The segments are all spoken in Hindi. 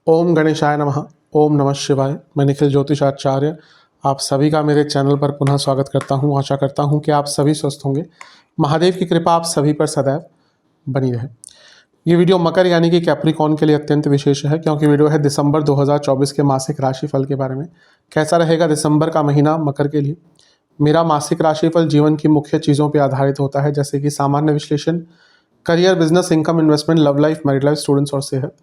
ओम गणेशाय नमः। ओम नमः शिवाय। मैं निखिल ज्योतिषाचार्य आप सभी का मेरे चैनल पर पुनः स्वागत करता हूं। आशा करता हूं कि आप सभी स्वस्थ होंगे। महादेव की कृपा आप सभी पर सदैव बनी रहे। ये वीडियो मकर यानी कि कैप्रिकॉर्न के लिए अत्यंत विशेष है, क्योंकि वीडियो है दिसंबर 2024 के मासिक राशिफल के बारे में। कैसा रहेगा दिसंबर का महीना मकर के लिए। मेरा मासिक राशिफल जीवन की मुख्य चीज़ों पर आधारित होता है, जैसे कि सामान्य विश्लेषण, career, business, income, investment, love life, married life, students और सेहत।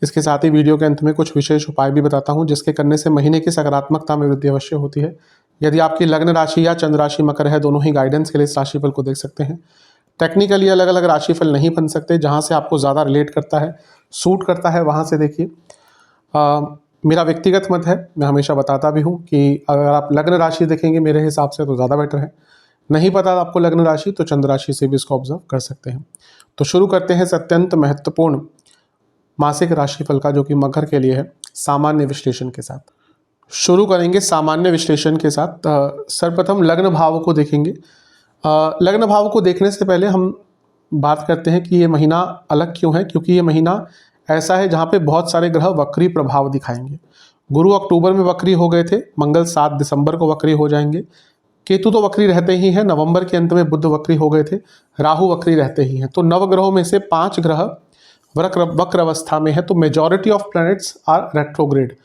इसके साथ ही वीडियो के अंत में कुछ विशेष उपाय भी बताता हूं, जिसके करने से महीने की सकारात्मकता में वृद्धि अवश्य होती है। यदि आपकी लग्न राशि या चंद्र राशि मकर है, दोनों ही गाइडेंस के लिए इस राशिफल को देख सकते हैं। टेक्निकली अलग अलग राशिफल नहीं बन सकते, जहां से आपको ज़्यादा रिलेट करता है, सूट करता है, वहां से देखिए। मेरा व्यक्तिगत मत है, मैं हमेशा बताता भी हूँ कि अगर आप लग्न राशि देखेंगे मेरे हिसाब से तो ज़्यादा बेटर है। नहीं पता आपको लग्न राशि तो चंद्र राशि से भी इसको ऑब्जर्व कर सकते हैं। तो शुरू करते हैं अत्यंत महत्वपूर्ण मासिक राशिफल का, जो कि मकर के लिए है, सामान्य विश्लेषण के साथ। शुरू करेंगे सामान्य विश्लेषण के साथ। सर्वप्रथम लग्न भाव को देखेंगे। लग्न भाव को देखने से पहले हम बात करते हैं कि ये महीना अलग क्यों है, क्योंकि ये महीना ऐसा है जहाँ पे बहुत सारे ग्रह वक्री प्रभाव दिखाएंगे। गुरु अक्टूबर में वक्री हो गए थे, मंगल 7 दिसंबर को वक्री हो जाएंगे, केतु तो वक्री रहते ही हैं, नवंबर के अंत में बुध वक्री हो गए थे, राहु वक्री रहते ही हैं। तो नवग्रहों में से 5 ग्रह वक्र अवस्था में है, तो majority of planets are retrograde.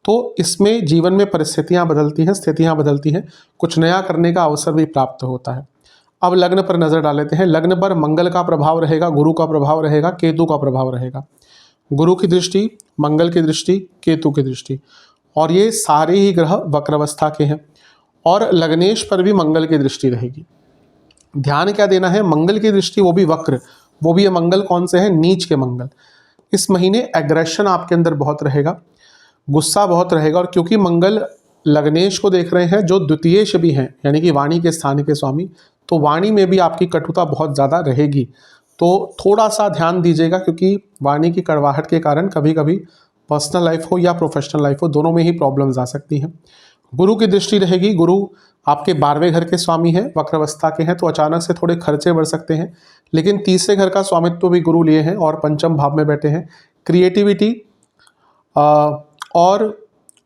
तो इसमें जीवन में परिस्थितियां बदलती हैं, स्थितियां बदलती हैं, कुछ नया करने का अवसर भी प्राप्त होता है। अब लग्न पर नजर डालते हैं। लग्न पर मंगल का प्रभाव रहेगा, गुरु का प्रभाव रहेगा, केतु का प्रभाव रहेगा। गुरु की दृष्टि, मंगल की दृष्टि, केतु की दृष्टि, और ये सारे ही ग्रह वक्र अवस्था के हैं। और लग्नेश पर भी मंगल की दृष्टि रहेगी। ध्यान क्या देना है, मंगल की दृष्टि, वो भी वक्र, वो भी ये मंगल कौन से हैं, नीच के मंगल। इस महीने एग्रेशन आपके अंदर बहुत रहेगा, गुस्सा बहुत रहेगा। और क्योंकि मंगल लग्नेश को देख रहे हैं, जो द्वितीयेश भी हैं, यानी कि वाणी के स्थान के स्वामी, तो वाणी में भी आपकी कटुता बहुत ज़्यादा रहेगी। तो थोड़ा सा ध्यान दीजिएगा, क्योंकि वाणी की कड़वाहट के कारण कभी कभी पर्सनल लाइफ हो या प्रोफेशनल लाइफ हो, दोनों में ही प्रॉब्लम्स आ सकती हैं। गुरु की दृष्टि रहेगी। गुरु आपके 12वें घर के स्वामी हैं, वक्र अवस्था के हैं, तो अचानक से थोड़े खर्चे बढ़ सकते हैं। लेकिन तीसरे घर का स्वामित्व भी गुरु लिए हैं और पंचम भाव में बैठे हैं। क्रिएटिविटी और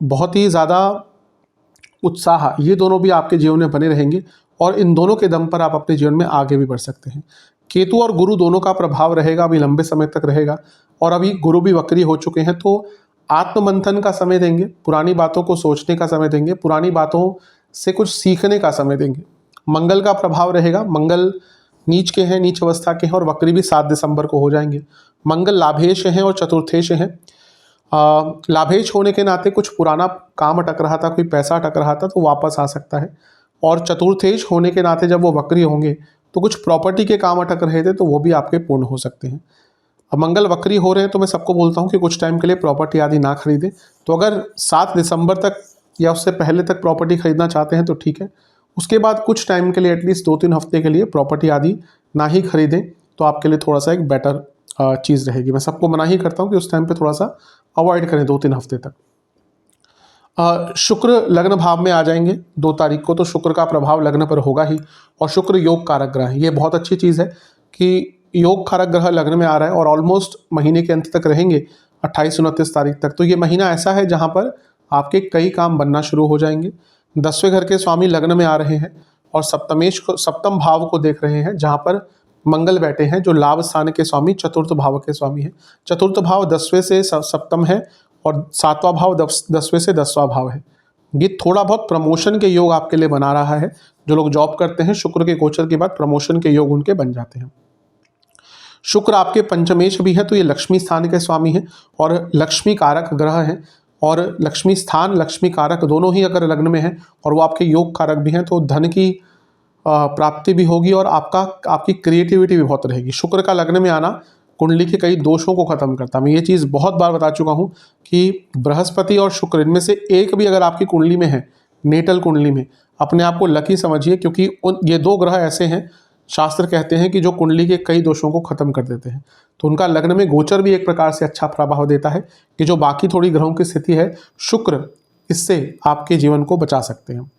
बहुत ही ज़्यादा उत्साह, ये दोनों भी आपके जीवन में बने रहेंगे, और इन दोनों के दम पर आप अपने जीवन में आगे भी बढ़ सकते हैं। केतु और गुरु दोनों का प्रभाव रहेगा, अभी लंबे समय तक रहेगा, और अभी गुरु भी वक्री हो चुके हैं, तो आत्ममंथन का समय देंगे, पुरानी बातों को सोचने का समय देंगे, पुरानी बातों से कुछ सीखने का समय देंगे। मंगल का प्रभाव रहेगा। मंगल नीच के हैं, नीच अवस्था के हैं, और वक्री भी 7 दिसंबर को हो जाएंगे। मंगल लाभेश हैं और चतुर्थेश हैं। लाभेश होने के नाते कुछ पुराना काम अटक रहा था, कोई पैसा अटक रहा था, तो वापस आ सकता है। और चतुर्थेश होने के नाते जब वो वक्री होंगे तो कुछ प्रॉपर्टी के काम अटक रहे थे, तो वो भी आपके पूर्ण हो सकते हैं। अब मंगल वक्री हो रहे हैं, तो मैं सबको बोलता हूं कि कुछ टाइम के लिए प्रॉपर्टी आदि ना खरीदें। तो अगर 7 दिसंबर तक या उससे पहले तक प्रॉपर्टी खरीदना चाहते हैं तो ठीक है। उसके बाद कुछ टाइम के लिए, एटलीस्ट 2-3 हफ्ते के लिए प्रॉपर्टी आदि ना ही खरीदें, तो आपके लिए थोड़ा सा एक बेटर चीज़ रहेगी। मैं सबको मना ही करता हूँ कि उस टाइम पे थोड़ा सा अवॉइड करें 2-3 हफ्ते तक। शुक्र लग्न भाव में आ जाएंगे 2 तारीख को, तो शुक्र का प्रभाव लग्न पर होगा ही। और शुक्र योग कारक ग्रह है। ये बहुत अच्छी चीज़ है कि योग कारक ग्रह लग्न में आ रहा है, और ऑलमोस्ट महीने के अंत तक रहेंगे, 28-29 तारीख तक। तो ये महीना ऐसा है जहाँ पर आपके कई काम बनना शुरू हो जाएंगे। 10वें घर के स्वामी लग्न में आ रहे हैं, और सप्तम भाव को देख रहे हैं, जहाँ पर मंगल बैठे हैं, जो लाभ स्थान के स्वामी, चतुर्थ भाव के स्वामी हैं। चतुर्थ भाव 10वें से सप्तम है, और 7वां भाव 10वें से 10वां भाव है। ये थोड़ा बहुत प्रमोशन के योग आपके लिए बना रहा है। जो लोग जॉब करते हैं, शुक्र के गोचर के बाद प्रमोशन के योग उनके बन जाते हैं। शुक्र आपके पंचमेश भी है, तो ये लक्ष्मी स्थान के स्वामी हैं और लक्ष्मी कारक ग्रह हैं। और लक्ष्मी स्थान, लक्ष्मी कारक दोनों ही अगर लग्न में हैं, और वो आपके योग कारक भी हैं, तो धन की प्राप्ति भी होगी, और आपकी क्रिएटिविटी भी बहुत रहेगी। शुक्र का लग्न में आना कुंडली के कई दोषों को खत्म करता है। मैं ये चीज़ बहुत बार बता चुका हूँ कि बृहस्पति और शुक्र, इनमें से एक भी अगर आपकी कुंडली में है, नेटल कुंडली में, अपने आप को लकी समझिए, क्योंकि ये 2 ग्रह ऐसे हैं, शास्त्र कहते हैं कि जो कुंडली के कई दोषों को खत्म कर देते हैं। तो उनका लग्न में गोचर भी एक प्रकार से अच्छा प्रभाव देता है कि जो बाकी थोड़ी ग्रहों की स्थिति है, शुक्र इससे आपके जीवन को बचा सकते हैं।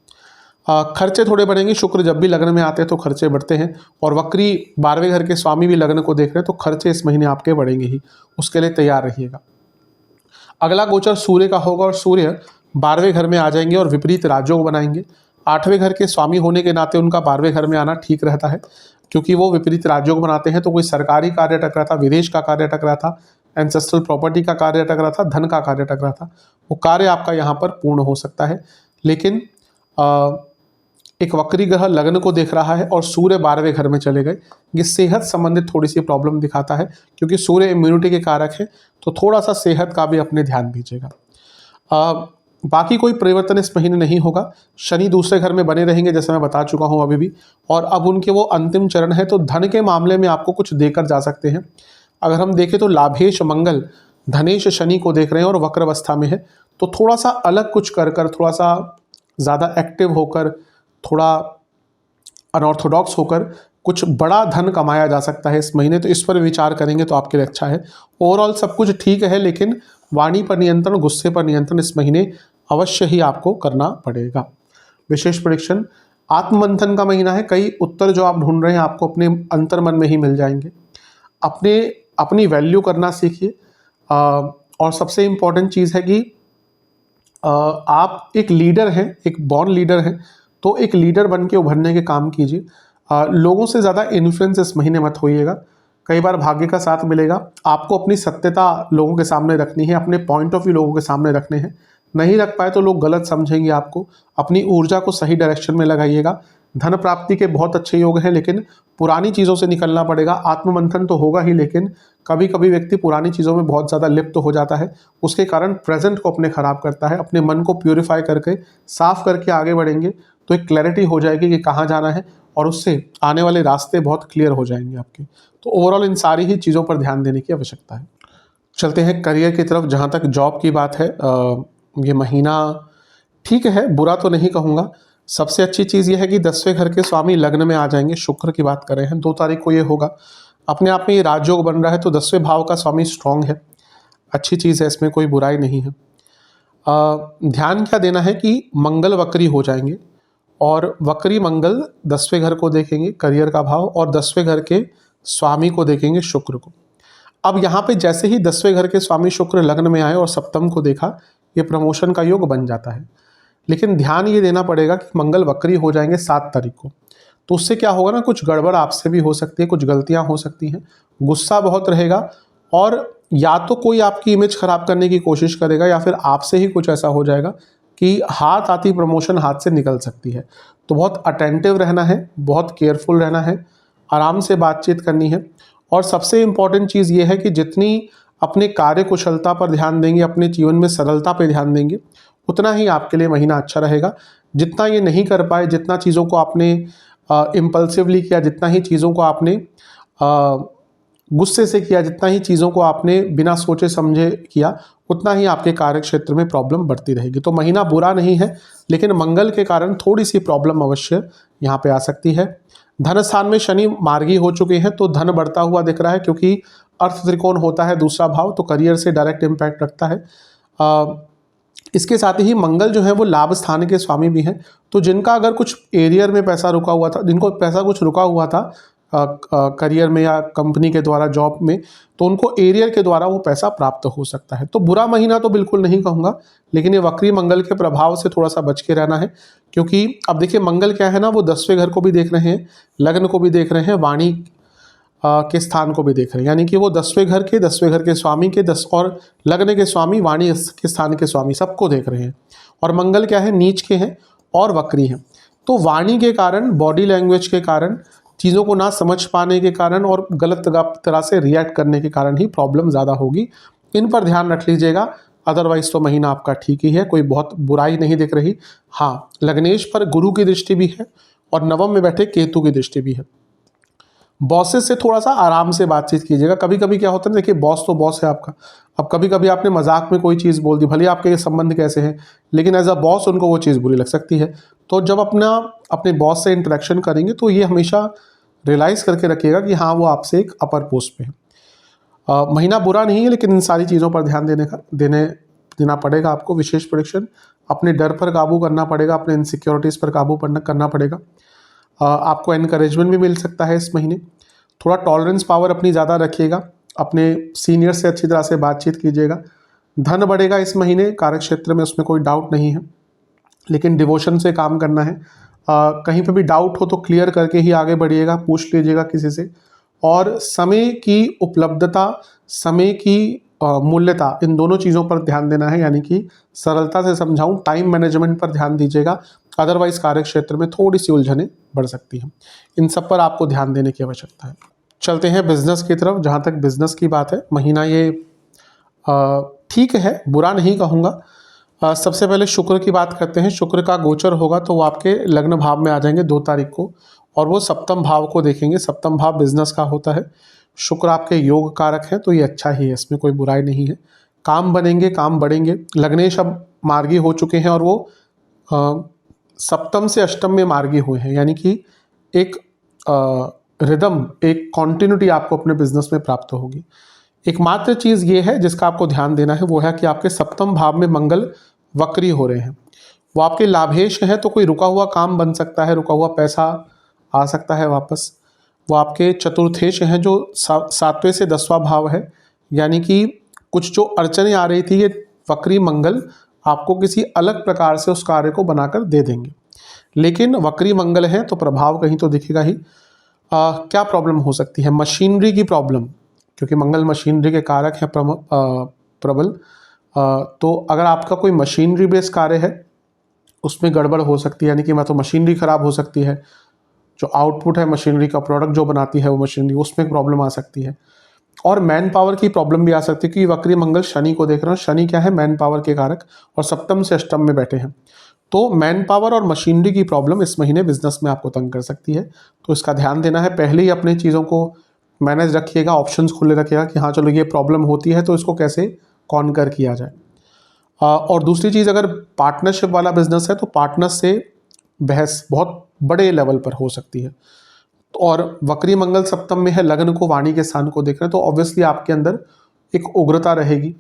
खर्चे थोड़े बढ़ेंगे। शुक्र जब भी लग्न में आते हैं तो खर्चे बढ़ते हैं, और वक्री 12वें घर के स्वामी भी लग्न को देख रहे हैं तो खर्चे इस महीने आपके बढ़ेंगे ही, उसके लिए तैयार रहिएगा। अगला गोचर सूर्य का होगा और सूर्य 12वें घर में आ जाएंगे और विपरीत राजयोग बनाएंगे। 8वें घर के स्वामी होने के नाते उनका 12वें घर में आना ठीक रहता है, क्योंकि वो विपरीत राजयोग बनाते हैं। तो कोई सरकारी कार्य अटक रहा था, विदेश का कार्य अटक रहा था, एंसेस्ट्रल प्रॉपर्टी का कार्य अटक रहा था, धन का कार्य अटक रहा था, वो कार्य आपका यहाँ पर पूर्ण हो सकता है। लेकिन एक वक्री ग्रह लग्न को देख रहा है और सूर्य 12वें घर में चले गए, ये सेहत संबंधित थोड़ी सी प्रॉब्लम दिखाता है, क्योंकि सूर्य इम्यूनिटी के कारक है, तो थोड़ा सा सेहत का भी अपने ध्यान दीजिएगा। बाकी कोई परिवर्तन इस महीने नहीं होगा। शनि दूसरे घर में बने रहेंगे, जैसे मैं बता चुका हूँ अभी भी, और अब उनके वो अंतिम चरण है, तो धन के मामले में आपको कुछ देकर जा सकते हैं। अगर हम देखें तो लाभेश मंगल धनेश शनि को देख रहे हैं और वक्र अवस्था में है, तो थोड़ा सा अलग कुछ कर कर, थोड़ा सा ज़्यादा एक्टिव होकर, थोड़ा अनऑर्थोडॉक्स होकर कुछ बड़ा धन कमाया जा सकता है इस महीने, तो इस पर विचार करेंगे तो आपके लिए अच्छा है। ओवरऑल सब कुछ ठीक है, लेकिन वाणी पर नियंत्रण, गुस्से पर नियंत्रण इस महीने अवश्य ही आपको करना पड़ेगा। विशेष प्रेडिक्शन, आत्ममंथन का महीना है। कई उत्तर जो आप ढूंढ रहे हैं आपको अपने अंतर्मन में ही मिल जाएंगे। अपनी वैल्यू करना सीखिए, और सबसे इम्पॉर्टेंट चीज़ है कि आप एक लीडर हैं, एक बॉर्न लीडर हैं, तो एक लीडर बन के उभरने के काम कीजिए। लोगों से ज़्यादा इन्फ्लुएंस इस महीने मत होइएगा। कई बार भाग्य का साथ मिलेगा। आपको अपनी सत्यता लोगों के सामने रखनी है, अपने पॉइंट ऑफ व्यू लोगों के सामने रखने हैं। नहीं रख पाए तो लोग गलत समझेंगे आपको। अपनी ऊर्जा को सही डायरेक्शन में लगाइएगा। धन प्राप्ति के बहुत अच्छे योग हैं, लेकिन पुरानी चीज़ों से निकलना पड़ेगा। आत्ममंथन तो होगा ही, लेकिन कभी कभी व्यक्ति पुरानी चीज़ों में बहुत ज़्यादा लिप्त हो जाता है, उसके कारण प्रेजेंट को अपने ख़राब करता है। अपने मन को प्यूरिफाई करके, साफ करके आगे बढ़ेंगे तो एक क्लैरिटी हो जाएगी कि कहाँ जाना है, और उससे आने वाले रास्ते बहुत क्लियर हो जाएंगे आपके। तो ओवरऑल इन सारी ही चीज़ों पर ध्यान देने की आवश्यकता है। चलते हैं करियर की तरफ। जहाँ तक जॉब की बात है, ये महीना ठीक है, बुरा तो नहीं कहूँगा। सबसे अच्छी चीज़ ये है कि 10वें घर के स्वामी लग्न में आ जाएंगे। शुक्र की बात कर रहे हैं, 2 तारीख को ये होगा। अपने आप में ये राजयोग बन रहा है, तो 10वें भाव का स्वामी स्ट्रांग है, अच्छी चीज़ है, इसमें कोई बुराई नहीं है। ध्यान क्या देना है कि मंगल वक्री हो जाएंगे, और वक्री मंगल 10वें घर को देखेंगे, करियर का भाव, और 10वें घर के स्वामी को देखेंगे, शुक्र को। अब यहाँ पे जैसे ही 10वें घर के स्वामी शुक्र लग्न में आए और सप्तम को देखा, ये प्रमोशन का योग बन जाता है। लेकिन ध्यान ये देना पड़ेगा कि मंगल वक्री हो जाएंगे 7 तारीख को, तो उससे क्या होगा ना, कुछ गड़बड़ आपसे भी हो सकती है, कुछ गलतियाँ हो सकती हैं, गुस्सा बहुत रहेगा, और या तो कोई आपकी इमेज खराब करने की कोशिश करेगा, या फिर आपसे ही कुछ ऐसा हो जाएगा कि हाथ आती प्रमोशन हाथ से निकल सकती है। तो बहुत अटेंटिव रहना है, बहुत केयरफुल रहना है, आराम से बातचीत करनी है। और सबसे इम्पॉर्टेंट चीज़ ये है कि जितनी अपने कार्य कुशलता पर ध्यान देंगे, अपने जीवन में सरलता पर ध्यान देंगे, उतना ही आपके लिए महीना अच्छा रहेगा। जितना ये नहीं कर पाए, जितना चीज़ों को आपने इम्पल्सिवली किया, जितना ही चीज़ों को आपने गुस्से से किया, जितना ही चीज़ों को आपने बिना सोचे समझे किया, उतना ही आपके कार्य क्षेत्र में प्रॉब्लम बढ़ती रहेगी। तो महीना बुरा नहीं है, लेकिन मंगल के कारण थोड़ी सी प्रॉब्लम अवश्य यहाँ पे आ सकती है। धन स्थान में शनि मार्गी हो चुके हैं, तो धन बढ़ता हुआ दिख रहा है, क्योंकि अर्थ त्रिकोण होता है दूसरा भाव, तो करियर से डायरेक्ट इम्पैक्ट रखता है। इसके साथ ही मंगल जो है वो लाभ स्थान के स्वामी भी हैं, तो जिनका अगर कुछ एरियर में पैसा रुका हुआ था, जिनको पैसा कुछ रुका हुआ था करियर में या कंपनी के द्वारा जॉब में, तो उनको एरियर के द्वारा वो पैसा प्राप्त हो सकता है। तो बुरा महीना तो बिल्कुल नहीं कहूँगा, लेकिन ये वक्री मंगल के प्रभाव से थोड़ा सा बच के रहना है, क्योंकि अब देखिए मंगल क्या है ना, वो 10वें घर को भी देख रहे हैं, लग्न को भी देख रहे हैं, वाणी के स्थान को भी देख रहे हैं, यानी कि वो 10वें घर के स्वामी के 10 और लग्न के स्वामी, वाणी के स्थान के स्वामी, सबको देख रहे हैं। और मंगल क्या है, नीच के हैं और वक्री हैं। तो वाणी के कारण, बॉडी लैंग्वेज के कारण, चीज़ों को ना समझ पाने के कारण और गलत तरह से रिएक्ट करने के कारण ही प्रॉब्लम ज़्यादा होगी। इन पर ध्यान रख लीजिएगा, अदरवाइज तो महीना आपका ठीक ही है, कोई बहुत बुराई नहीं दिख रही। हाँ, लग्नेश पर गुरु की दृष्टि भी है और नवम में बैठे केतु की दृष्टि भी है। बॉसेस से थोड़ा सा आराम से बातचीत कीजिएगा। कभी कभी क्या होता है, देखिए बॉस तो बॉस है आपका। अब कभी कभी आपने मजाक में कोई चीज़ बोल दी, भले आपके ये संबंध कैसे हैं, लेकिन एज अ बॉस उनको वो चीज़ बुरी लग सकती है। तो जब अपने बॉस से इंटरेक्शन करेंगे तो ये हमेशा रियलाइज़ करके रखिएगा कि हाँ, वो आपसे एक अपर पोस्ट पे है। महीना बुरा नहीं है, लेकिन इन सारी चीज़ों पर ध्यान देने देना पड़ेगा आपको। विशेष प्रेडिक्शन, अपने डर पर काबू करना पड़ेगा, अपने इनसिक्योरिटीज़ पर काबू करना पड़ेगा। आपको एनकरेजमेंट भी मिल सकता है इस महीने। थोड़ा टॉलरेंस पावर अपनी ज़्यादा रखिएगा, अपने सीनियर से अच्छी तरह से बातचीत कीजिएगा। धन बढ़ेगा इस महीने कार्य क्षेत्र में, उसमें कोई डाउट नहीं है, लेकिन डिवोशन से काम करना है। कहीं पे भी डाउट हो तो क्लियर करके ही आगे बढ़िएगा, पूछ लीजिएगा किसी से। और समय की उपलब्धता, समय की मूल्यता, इन दोनों चीज़ों पर ध्यान देना है। यानी कि सरलता से समझाऊं, टाइम मैनेजमेंट पर ध्यान दीजिएगा, अदरवाइज कार्य क्षेत्र में थोड़ी सी उलझनें बढ़ सकती हैं। इन सब पर आपको ध्यान देने की आवश्यकता है। चलते हैं बिजनेस की तरफ। जहाँ तक बिजनेस की बात है, महीना ये ठीक है, बुरा नहीं कहूँगा। सबसे पहले शुक्र की बात करते हैं। शुक्र का गोचर होगा तो वो आपके लग्न भाव में आ जाएंगे 2 तारीख को, और वो सप्तम भाव को देखेंगे। सप्तम भाव बिजनेस का होता है। शुक्र आपके योग कारक है, तो ये अच्छा ही है, इसमें कोई बुराई नहीं है। काम बनेंगे, काम बढ़ेंगे। लग्नेश अब मार्गी हो चुके हैं और वो सप्तम से अष्टम में मार्गी हुए हैं, यानी कि एक रिदम, एक कॉन्टिन्यूटी आपको अपने बिजनेस में प्राप्त होगी। एकमात्र चीज़ ये है जिसका आपको ध्यान देना है, वो है कि आपके सप्तम भाव में मंगल वक्री हो रहे हैं। वो आपके लाभेश हैं, तो कोई रुका हुआ काम बन सकता है, रुका हुआ पैसा आ सकता है वापस। वो आपके चतुर्थेश हैं, जो 7वें से 10वां भाव है, यानी कि कुछ जो अड़चनें आ रही थी, ये वक्री मंगल आपको किसी अलग प्रकार से उस कार्य को बनाकर दे देंगे। लेकिन वक्री मंगल है तो प्रभाव कहीं तो दिखेगा ही। क्या प्रॉब्लम हो सकती है? मशीनरी की प्रॉब्लम, क्योंकि मंगल मशीनरी के कारक हैं प्रबल। तो अगर आपका कोई मशीनरी बेस्ड कार्य है, उसमें गड़बड़ हो सकती है, यानी कि मतलब मशीनरी खराब हो सकती है। जो आउटपुट है मशीनरी का, प्रोडक्ट जो बनाती है वो मशीनरी, उसमें प्रॉब्लम आ सकती है। और मैन पावर की प्रॉब्लम भी आ सकती है, क्योंकि वक्री मंगल शनि को देख रहे हो। शनि क्या है? मैन पावर के कारक, और सप्तम से अष्टम में बैठे हैं। तो मैन पावर और मशीनरी की प्रॉब्लम इस महीने बिजनेस में आपको तंग कर सकती है, तो इसका ध्यान देना है। पहले ही अपने चीज़ों को मैनेज रखिएगा, ऑप्शंस खुले रखिएगा कि हाँ चलो ये प्रॉब्लम होती है तो इसको कैसे कॉन्कर किया जाए। और दूसरी चीज़, अगर पार्टनरशिप वाला बिजनेस है तो पार्टनर से बहस बहुत बड़े लेवल पर हो सकती है। और वक्री मंगल सप्तम में है, लग्न को, वाणी के स्थान को देख रहे हैं, तो ऑब्वियसली आपके अंदर एक उग्रता रहेगी।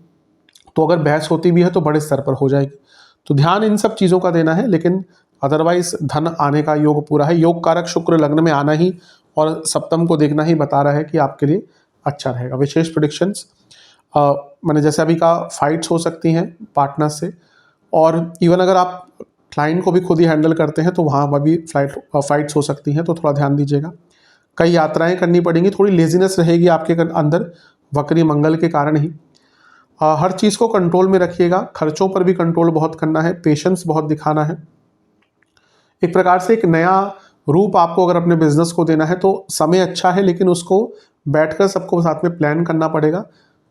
तो अगर बहस होती भी है तो बड़े स्तर पर हो जाएगी। तो ध्यान इन सब चीज़ों का देना है, लेकिन अदरवाइज धन आने का योग पूरा है। योग कारक शुक्र लग्न में आना ही और सप्तम को देखना ही बता रहा है कि आपके लिए अच्छा रहेगा। विशेष प्रेडिक्शंस, मैंने जैसे अभी कहा, फाइट्स हो सकती हैं पार्टनर से, और इवन अगर आप क्लाइंट को भी खुद ही हैंडल करते हैं तो वहाँ पर भी फाइट्स हो सकती हैं, तो थोड़ा ध्यान दीजिएगा। कई यात्राएं करनी पड़ेंगी, थोड़ी लेजीनेस रहेगी आपके अंदर वक्री मंगल के कारण ही। हर चीज़ को कंट्रोल में रखिएगा। खर्चों पर भी कंट्रोल बहुत करना है, पेशेंस बहुत दिखाना है। एक प्रकार से एक नया रूप आपको अगर अपने बिजनेस को देना है तो समय अच्छा है, लेकिन उसको बैठकर सबको साथ में प्लान करना पड़ेगा।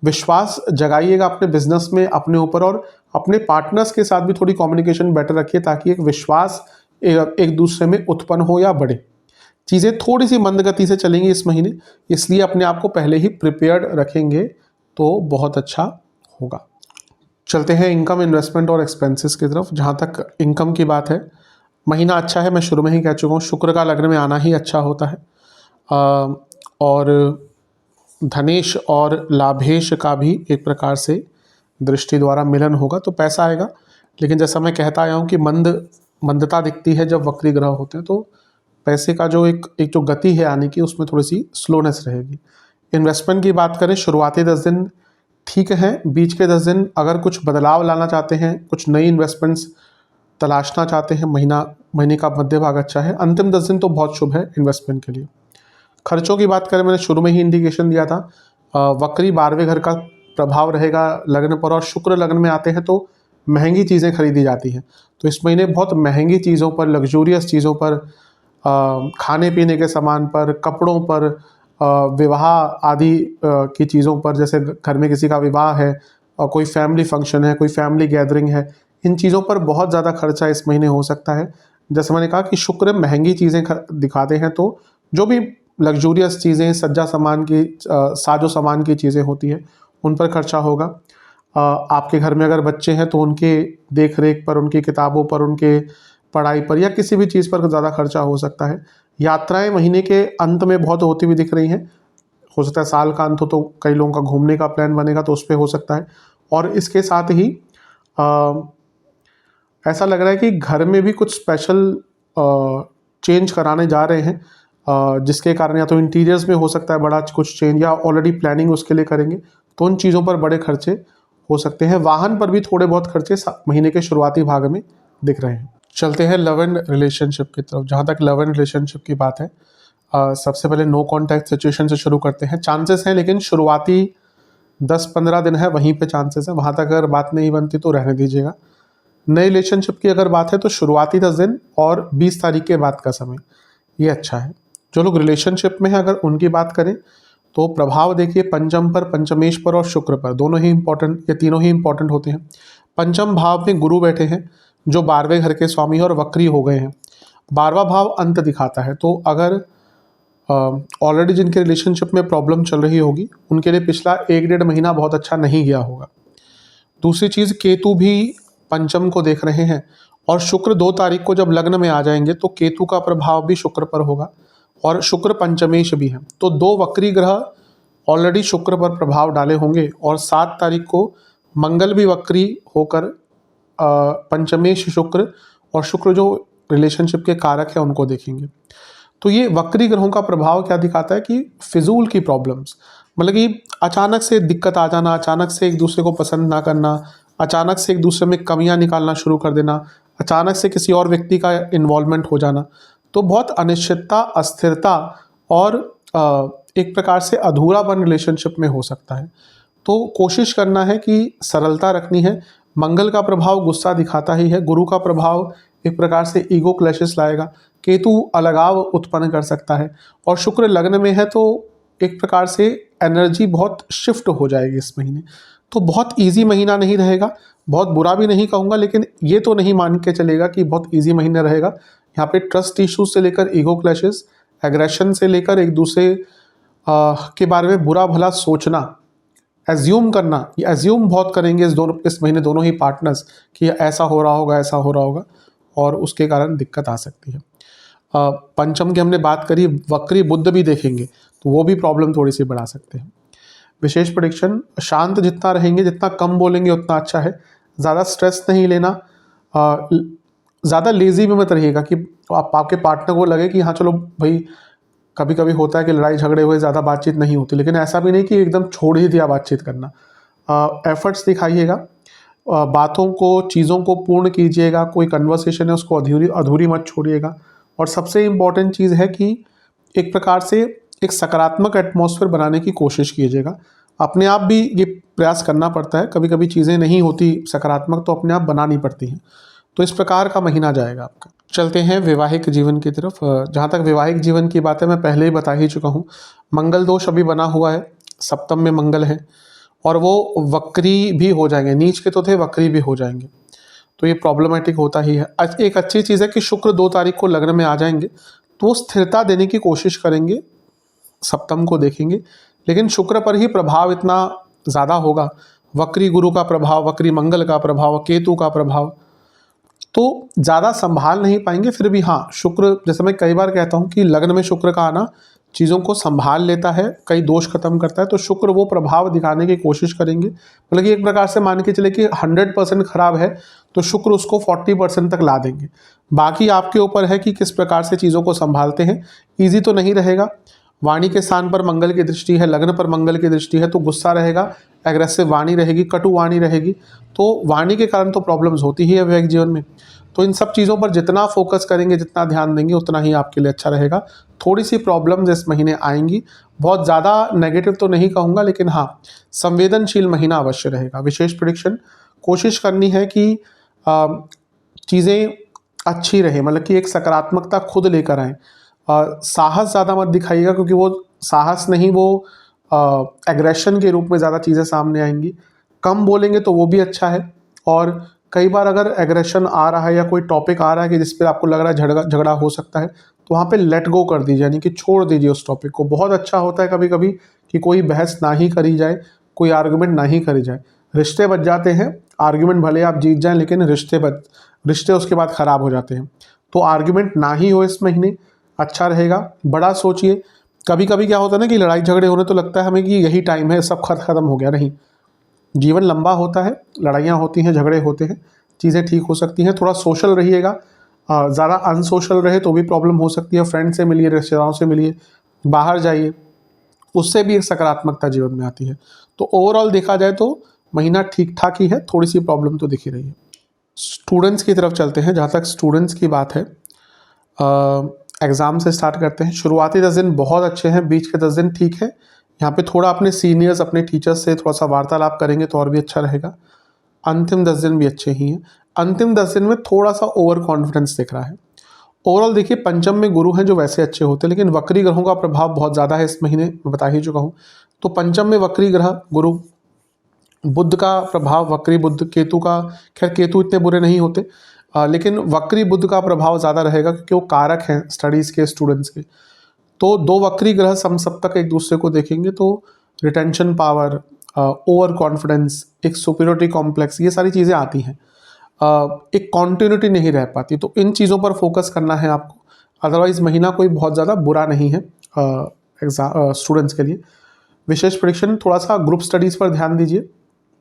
विश्वास जगाइएगा अपने बिजनेस में, अपने ऊपर, और अपने पार्टनर्स के साथ भी थोड़ी कम्युनिकेशन बेटर रखिए, ताकि एक विश्वास एक दूसरे में उत्पन्न हो या बढ़े। चीज़ें थोड़ी सी मंद गति से चलेंगी इस महीने, इसलिए अपने आप को पहले ही प्रिपेयर्ड रखेंगे तो बहुत अच्छा होगा। चलते हैं इनकम, इन्वेस्टमेंट और एक्सपेंसेस की तरफ। जहाँ तक इनकम की बात है, महीना अच्छा है, मैं शुरू में ही कह चुका हूँ। शुक्र का लग्न में आना ही अच्छा होता है, और धनेश और लाभेश का भी एक प्रकार से दृष्टि द्वारा मिलन होगा तो पैसा आएगा। लेकिन जैसा मैं कहता आया हूँ कि मंदता दिखती है जब वक्री ग्रह होते हैं, तो पैसे का जो एक जो गति है आने की, उसमें थोड़ी सी स्लोनेस रहेगी। इन्वेस्टमेंट की बात करें, शुरुआती 10 दिन ठीक हैं, बीच के 10 दिन अगर कुछ बदलाव लाना चाहते हैं, कुछ नई इन्वेस्टमेंट्स तलाशना चाहते हैं, महीने का मध्य भाग अच्छा है। अंतिम 10 दिन तो बहुत शुभ है इन्वेस्टमेंट के लिए। खर्चों की बात करें, मैंने शुरू में ही इंडिकेशन दिया था, वक्री 12वें घर का प्रभाव रहेगा लग्न पर, और शुक्र लग्न में आते हैं तो महंगी चीज़ें खरीदी जाती हैं। तो इस महीने बहुत महंगी चीज़ों पर, लग्जूरियस चीज़ों पर, खाने पीने के सामान पर, कपड़ों पर, विवाह आदि की चीज़ों पर, जैसे घर में किसी का विवाह है और कोई फैमिली फंक्शन है, कोई फैमिली गैदरिंग है, इन चीज़ों पर बहुत ज़्यादा खर्चा इस महीने हो सकता है। जैसे मैंने कहा कि शुक्र महंगी चीज़ें दिखाते हैं, तो जो भी लग्जूरियस चीज़ें, सज्जा सामान की, साजो सामान की चीज़ें होती हैं, उन पर खर्चा होगा। आपके घर में अगर बच्चे हैं तो उनके देख रेख पर, उनकी किताबों पर, उनके पढ़ाई पर, या किसी भी चीज़ पर ज़्यादा खर्चा हो सकता है। यात्राएं महीने के अंत में बहुत होती हुई दिख रही हैं। हो सकता है साल का अंत हो तो कई लोगों का घूमने का प्लान बनेगा, तो उस पर हो सकता है। और इसके साथ ही ऐसा लग रहा है कि घर में भी कुछ स्पेशल चेंज कराने जा रहे हैं, जिसके कारण या तो इंटीरियर्स में हो सकता है बड़ा कुछ चेंज, या ऑलरेडी प्लानिंग उसके लिए करेंगे, तो उन चीज़ों पर बड़े खर्चे हो सकते हैं। वाहन पर भी थोड़े बहुत खर्चे महीने के शुरुआती भाग में दिख रहे हैं। चलते हैं लव एंड रिलेशनशिप की तरफ। जहाँ तक लव एंड रिलेशनशिप की बात है, सबसे पहले नो कॉन्टैक्ट सिचुएशन से शुरू करते हैं। चांसेस हैं, लेकिन शुरुआती 10-15 दिन है वहीं पे चांसेस है, वहाँ तक अगर बात नहीं बनती तो रहने दीजिएगा। नए रिलेशनशिप की अगर बात है तो शुरुआती 10 दिन और 20 तारीख के बाद का समय ये अच्छा है। जो लोग रिलेशनशिप में हैं अगर उनकी बात करें तो प्रभाव देखिए पंचम पर, पंचमेश पर और शुक्र पर, दोनों ही इंपॉर्टेंट, ये तीनों ही इंपॉर्टेंट होते हैं। पंचम भाव में गुरु बैठे हैं जो 12वें घर के स्वामी और वक्री हो गए हैं। 12वां भाव अंत दिखाता है, तो अगर ऑलरेडी जिनके रिलेशनशिप में प्रॉब्लम चल रही होगी उनके लिए पिछला 1-1.5 महीना बहुत अच्छा नहीं गया होगा। दूसरी चीज़, केतु भी पंचम को देख रहे हैं और शुक्र 2 तारीख को जब लग्न में आ जाएंगे तो केतु का प्रभाव भी शुक्र पर होगा और शुक्र पंचमेश भी है, तो 2 वक्री ग्रह ऑलरेडी शुक्र पर प्रभाव डाले होंगे और 7 तारीख को मंगल भी वक्री होकर पंचमेश शुक्र और शुक्र जो रिलेशनशिप के कारक है उनको देखेंगे। तो ये वक्री ग्रहों का प्रभाव क्या दिखाता है कि फिजूल की प्रॉब्लम्स, मतलब कि अचानक से दिक्कत आ जाना, अचानक से एक दूसरे को पसंद ना करना, अचानक से एक दूसरे में कमियां निकालना शुरू कर देना, अचानक से किसी और व्यक्ति का इन्वॉल्वमेंट हो जाना, तो बहुत अनिश्चितता, अस्थिरता और एक प्रकार से अधूरापन रिलेशनशिप में हो सकता है। तो कोशिश करना है कि सरलता रखनी है। मंगल का प्रभाव गुस्सा दिखाता ही है, गुरु का प्रभाव एक प्रकार से ईगो क्लैशेस लाएगा, केतु अलगाव उत्पन्न कर सकता है और शुक्र लग्न में है तो एक प्रकार से एनर्जी बहुत शिफ्ट हो जाएगी इस महीने। तो बहुत इजी महीना नहीं रहेगा, बहुत बुरा भी नहीं कहूँगा, लेकिन ये तो नहीं मान के चलेगा कि बहुत इजी महीना रहेगा। यहाँ पे ट्रस्ट इश्यूज से लेकर ईगो क्लैशेस, एग्रेशन से लेकर एक दूसरे के बारे में बुरा भला सोचना, एज्यूम करना, ये एज्यूम बहुत करेंगे इस महीने दोनों ही पार्टनर्स कि ऐसा हो रहा होगा, ऐसा हो रहा होगा, और उसके कारण दिक्कत आ सकती है। पंचम की हमने बात करी, वक्री बुध भी देखेंगे तो वो भी प्रॉब्लम थोड़ी सी बढ़ा सकते हैं। विशेष प्रेडिक्शन, शांत जितना रहेंगे, जितना कम बोलेंगे उतना अच्छा है। ज़्यादा स्ट्रेस नहीं लेना, ज़्यादा लेजी भी मत रहिएगा कि आपके पार्टनर को लगे कि हाँ चलो भाई, कभी कभी होता है कि लड़ाई झगड़े हुए ज़्यादा बातचीत नहीं होती, लेकिन ऐसा भी नहीं कि एकदम छोड़ ही दिया बातचीत करना। एफर्ट्स दिखाइएगा, बातों को, चीज़ों को पूर्ण कीजिएगा, कोई कन्वर्सेशन है उसको अधूरी मत छोड़िएगा। और सबसे इम्पॉर्टेंट चीज़ है कि एक प्रकार से एक सकारात्मक एटमॉस्फेयर बनाने की कोशिश कीजिएगा। अपने आप भी ये प्रयास करना पड़ता है, कभी कभी चीज़ें नहीं होती सकारात्मक तो अपने आप बनानी पड़ती हैं। तो इस प्रकार का महीना जाएगा आपका। चलते हैं वैवाहिक जीवन की तरफ। जहाँ तक वैवाहिक जीवन की बात है, मैं पहले ही बता ही चुका हूँ, मंगल दोष अभी बना हुआ है, सप्तम में मंगल है और वो वक्री भी हो जाएंगे, नीच के तो थे वक्री भी हो जाएंगे, तो ये प्रॉब्लमेटिक होता ही है। एक अच्छी चीज़ है कि शुक्र 2 तारीख को लग्न में आ जाएंगे तो वो स्थिरता देने की कोशिश करेंगे, सप्तम को देखेंगे, लेकिन शुक्र पर ही प्रभाव इतना ज़्यादा होगा, वक्री गुरु का प्रभाव, वक्री मंगल का प्रभाव, केतु का प्रभाव, तो ज़्यादा संभाल नहीं पाएंगे। फिर भी हाँ, शुक्र, जैसे मैं कई बार कहता हूँ कि लग्न में शुक्र का आना चीज़ों को संभाल लेता है, कई दोष खत्म करता है, तो शुक्र वो प्रभाव दिखाने की कोशिश करेंगे। मतलब कि एक प्रकार से मान के चले कि 100% खराब है तो शुक्र उसको 40% तक ला देंगे। बाकी आपके ऊपर है कि किस प्रकार से चीज़ों को संभालते हैं। ईजी तो नहीं रहेगा, वाणी के स्थान पर मंगल की दृष्टि है, लग्न पर मंगल की दृष्टि है, तो गुस्सा रहेगा, एग्रेसिव वाणी रहेगी, कटु वाणी रहेगी, तो वाणी के कारण तो प्रॉब्लम्स होती ही है वैवाहिक जीवन में। तो इन सब चीज़ों पर जितना फोकस करेंगे, जितना ध्यान देंगे, उतना ही आपके लिए अच्छा रहेगा। थोड़ी सी प्रॉब्लम्स इस महीने आएंगी, बहुत ज़्यादा नेगेटिव तो नहीं कहूँगा, लेकिन हाँ, संवेदनशील महीना अवश्य रहेगा। विशेष प्रेडिक्शन, कोशिश करनी है कि चीज़ें अच्छी रहें, मतलब कि एक सकारात्मकता खुद लेकर आएँ। साहस ज़्यादा मत दिखाइएगा, क्योंकि वो साहस नहीं, वो एग्रेशन के रूप में ज़्यादा चीज़ें सामने आएंगी। कम बोलेंगे तो वो भी अच्छा है, और कई बार अगर एग्रेशन आ रहा है या कोई टॉपिक आ रहा है कि जिस पर आपको लग रहा है झगड़ा हो सकता है, तो वहाँ पे लेट गो कर दीजिए, यानी कि छोड़ दीजिए उस टॉपिक को। बहुत अच्छा होता है कभी कभी कि कोई बहस ना ही करी जाए, कोई आर्गुमेंट ना ही करी जाए, रिश्ते बच जाते हैं। आर्गुमेंट भले आप जीत जाएं, लेकिन रिश्ते उसके बाद ख़राब हो जाते हैं। तो आर्गुमेंट ना ही हो इस महीने, अच्छा रहेगा। बड़ा सोचिए, कभी कभी क्या होता है ना कि लड़ाई झगड़े हो रहे तो लगता है हमें कि यही टाइम है, सब खत्म हो गया। नहीं, जीवन लंबा होता है, लड़ाइयाँ होती हैं, झगड़े होते हैं, चीज़ें ठीक हो सकती हैं। थोड़ा सोशल रहिएगा, ज़्यादा अनसोशल रहे तो भी प्रॉब्लम हो सकती है। फ्रेंड से मिलिए, रिश्तेदारों से मिलिए, बाहर जाइए, उससे भी एक सकारात्मकता जीवन में आती है। तो ओवरऑल देखा जाए तो महीना ठीक ठाक ही है, थोड़ी सी प्रॉब्लम तो दिख ही रही है। स्टूडेंट्स की तरफ चलते हैं। जहाँ तक स्टूडेंट्स की बात है, एग्ज़ाम से स्टार्ट करते हैं। शुरुआती 10 दिन बहुत अच्छे हैं, बीच के 10 दिन ठीक है। यहाँ पे थोड़ा अपने सीनियर्स, अपने टीचर्स से थोड़ा सा वार्तालाप करेंगे तो और भी अच्छा रहेगा। अंतिम 10 दिन भी अच्छे ही हैं। अंतिम 10 दिन में थोड़ा सा ओवर कॉन्फिडेंस दिख रहा है। ओवरऑल देखिए, पंचम में गुरु हैं जो वैसे अच्छे होते हैं, लेकिन वक्री ग्रहों का प्रभाव बहुत ज़्यादा है इस महीने, मैं बता ही चुका हूँ। तो पंचम में वक्री ग्रह गुरु, बुध का प्रभाव, वक्री बुध, केतु का, खैर केतु इतने बुरे नहीं होते, लेकिन वक्री बुध का प्रभाव ज़्यादा रहेगा क्योंकि वो कारक हैं स्टडीज़ के, स्टूडेंट्स के। तो दो वक्री ग्रह समसप्तक एक दूसरे को देखेंगे तो रिटेंशन पावर, ओवर कॉन्फिडेंस, एक सुपीरियोरिटी कॉम्प्लेक्स, ये सारी चीज़ें आती हैं। एक कॉन्टिन्यूटी नहीं रह पाती, तो इन चीज़ों पर फोकस करना है आपको। अदरवाइज महीना कोई बहुत ज़्यादा बुरा नहीं है एग्जाम स्टूडेंट्स के लिए। विशेष प्रेडिक्शन, थोड़ा सा ग्रुप स्टडीज़ पर ध्यान दीजिए,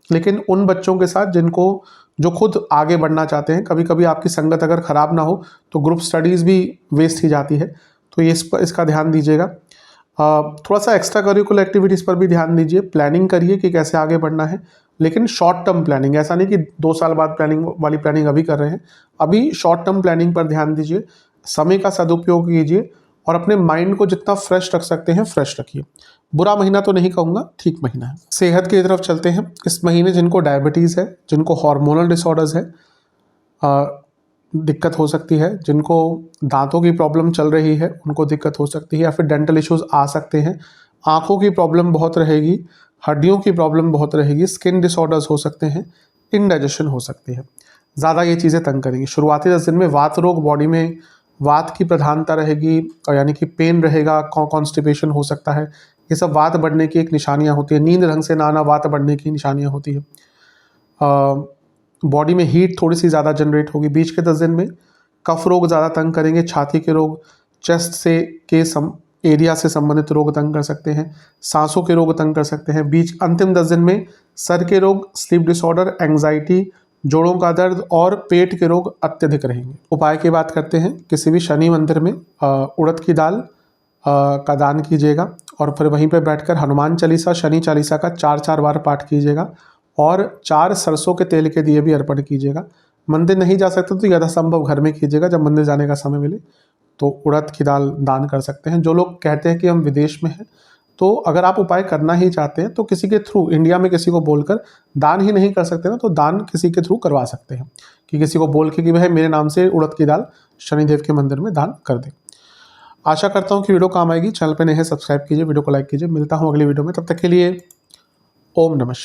लेकिन उन बच्चों के साथ जो खुद आगे बढ़ना चाहते हैं। कभी कभी आपकी संगत अगर ख़राब ना हो तो ग्रुप स्टडीज़ भी वेस्ट ही जाती है, तो ये इसका ध्यान दीजिएगा। थोड़ा सा एक्स्ट्रा करिकुलर एक्टिविटीज़ पर भी ध्यान दीजिए, प्लानिंग करिए कि कैसे आगे बढ़ना है, लेकिन शॉर्ट टर्म प्लानिंग, ऐसा नहीं कि 2 साल बाद प्लानिंग अभी कर रहे हैं। अभी शॉर्ट टर्म प्लानिंग पर ध्यान दीजिए, समय का सदुपयोग कीजिए और अपने माइंड को जितना फ्रेश रख सकते हैं फ्रेश रखिए। बुरा महीना तो नहीं कहूँगा, ठीक महीना है। सेहत की तरफ चलते हैं। इस महीने जिनको डायबिटीज़ है, जिनको हार्मोनल डिसऑर्डर्स है, दिक्कत हो सकती है। जिनको दांतों की प्रॉब्लम चल रही है उनको दिक्कत हो सकती है, या फिर डेंटल इश्यूज़ आ सकते हैं। आँखों की प्रॉब्लम बहुत रहेगी, हड्डियों की प्रॉब्लम बहुत रहेगी, स्किन डिसऑर्डर्स हो सकते हैं, इंडाइजेशन हो सकती है। ज़्यादा ये चीज़ें तंग करेंगी। शुरुआती 10 दिन में वात रोग, बॉडी में वात की प्रधानता रहेगी, और यानी कि पेन रहेगा, कॉन्स्टिपेशन हो सकता है। ये सब वात बढ़ने की एक निशानियाँ होती है। नींद ढंग से ना आना वात बढ़ने की निशानियाँ होती है। बॉडी में हीट थोड़ी सी ज़्यादा जनरेट होगी। बीच के 10 दिन में कफ रोग ज़्यादा तंग करेंगे, छाती के रोग, चेस्ट से के एरिया से संबंधित रोग तंग कर सकते हैं, सांसों के रोग तंग कर सकते हैं। अंतिम 10 दिन में सर के रोग, स्लीप डिसऑर्डर, एंग्जाइटी, जोड़ों का दर्द और पेट के रोग अत्यधिक रहेंगे। उपाय की बात करते हैं। किसी भी शनि मंदिर में उड़द की दाल का दान कीजिएगा, और फिर वहीं पर बैठकर हनुमान चालीसा, शनि चालीसा का 4-4 बार पाठ कीजिएगा, और 4 सरसों के तेल के दिए भी अर्पण कीजिएगा। मंदिर नहीं जा सकते तो यथासंभव घर में कीजिएगा, जब मंदिर जाने का समय मिले तो उड़द की दाल दान कर सकते हैं। जो लोग कहते हैं कि हम विदेश में हैं, तो अगर आप उपाय करना ही चाहते हैं तो किसी के थ्रू, इंडिया में किसी को बोलकर दान ही नहीं कर सकते ना, तो दान किसी के थ्रू करवा सकते हैं, कि किसी को बोल के कि भाई मेरे नाम से उड़द की दाल शनिदेव के मंदिर में दान कर दें। आशा करता हूँ कि वीडियो काम आएगी। चैनल पर नए हैं, सब्सक्राइब कीजिए, वीडियो को लाइक कीजिए। मिलता हूँ अगली वीडियो में, तब तक के लिए ओम नमः।